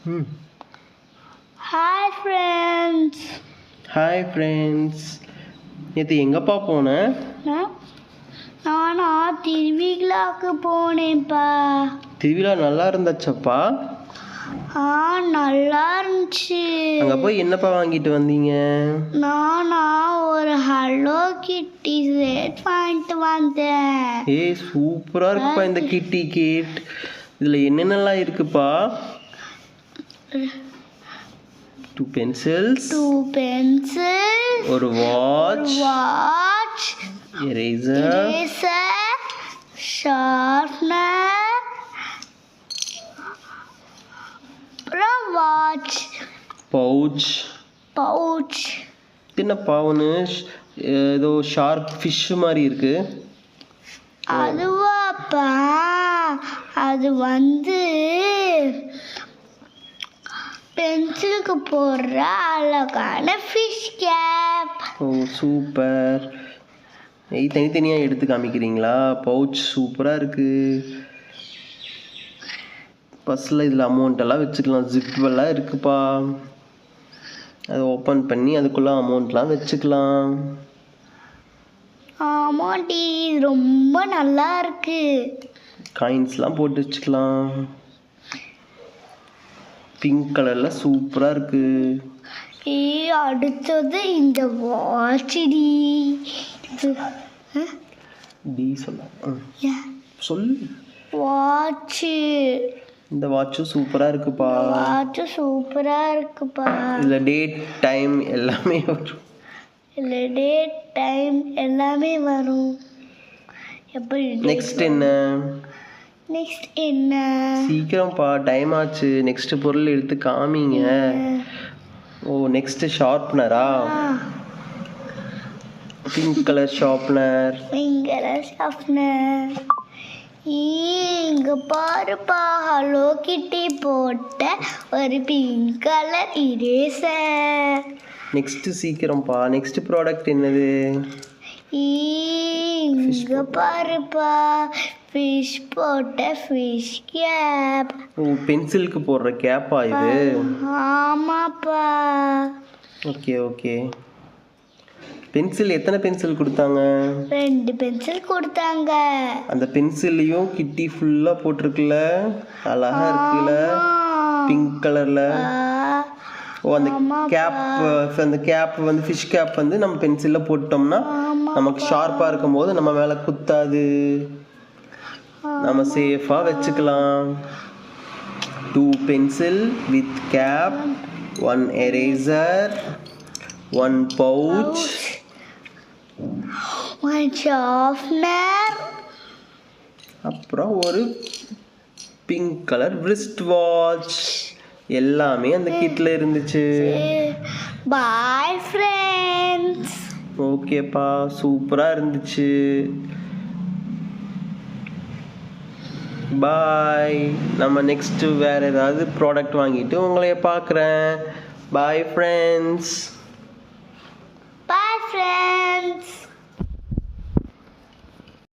ம் hi friends. Hi friends. நேற்று எங்கப்பா போனேன்? நானா திருவிழாக்கு போனேன்ப்பா. திருவிழா நல்லா இருந்துச்சப்பா? நல்லா இருந்துச்சு. அங்கே போய் என்னப்பா வாங்கிட்டு வந்தீங்க? நானா ஒரு ஹலோ கிட்டி செட் வாங்கிட்டு வந்தேன். ஏய் சூப்பராக இருக்குப்பா இந்த கிட்டி கிட். இதில் என்னென்னலாம் இருக்குப்பா? 2 pencils, ஒரு watch, eraser, sharpener, watch, pouch. என்னப்பா ஒன்று ஏதோ ஷார்க் ஃபிஷ் மாதிரி இருக்கு. அதுவாப்பா, அது பென்சிலுக்கு போடுற அழகான ஃபிஷ் கேப். ஓ சூப்பர். தனித்தனியாக எடுத்து காமிக்கிறீங்களா? பவுச் சூப்பராக இருக்குது. ஃபஸ்ட்டில் இதில் அமௌண்ட்டெல்லாம் வச்சுக்கலாம். ஜிப்பெல்லாம் இருக்குப்பா. அதை ஓப்பன் பண்ணி அதுக்குள்ளே அமௌண்ட்லாம் வச்சுக்கலாம். ஆமாண்டி, ரொம்ப நல்லா இருக்கு. காயின்ஸ்லாம் போட்டு வச்சுக்கலாம். பிங்க் கலரில் சூப்பராக இருக்கு. அடுத்தது இந்த வாட்ச்டி. டி சொல்லு. வாட்ச். இந்த வாட்சும் சூப்பராக இருக்குப்பா. இதில் டேட் டைம் எல்லாமே வரும். நெக்ஸ்ட் என்ன? சீக்கிரம்ப்பா, டைம் ஆச்சு. நெக்ஸ்ட் பொருள் எடுத்து காமிங்க. ஓ நெக்ஸ்ட் ஷார்ப்னரா? Pink colour sharpener. இங்க பாருப்பா, ஹலோ கிட்டி போட்ட ஒரு பிங்க் கலர் இரேசர். நெக்ஸ்ட் சீக்கிரம்ப்பா, நெக்ஸ்ட் ப்ராடக்ட் என்னது? இங்க பாருப்பா, ஃபிஷ் போட்ட ஃபிஷ் கேப். ஓ பென்சிலுக்கு போடுற கேப்பா இது? ஆமாப்பா. ஓகே. பென்சில் எத்தனை பென்சில் கொடுத்தாங்க? 2 பென்சில் கொடுத்தாங்க. அந்த பென்சில்லையும் கிட்டி ஃபுல்லாக போட்டிருக்குல்ல, அழகா இருக்குல்ல பிங்க் கலரில். ஓ அந்த கேப் ஃபிஷ் கேப் நம்ம பென்சிலில் போட்டோம்னா நமக்கு ஷார்ப்பாக இருக்கும் போது நம்ம மேலே குத்தாது, நம்ம சேஃபாக வச்சுக்கலாம். 2 pencil with gap, 1 eraser, 1 pouch, 1 sharpener, அப்புறம் ஒரு பிங்க் கலர் wrist watch. எல்லாமே அந்த கிட்ல இருந்துச்சு. Bye friends. ஓகேப்பா, சூப்பராக இருந்துச்சு. பாய். நம்ம நெக்ஸ்ட்டு வேறு ஏதாவது ப்ராடக்ட் வாங்கிட்டு உங்களைய பார்க்குறேன். Bye friends.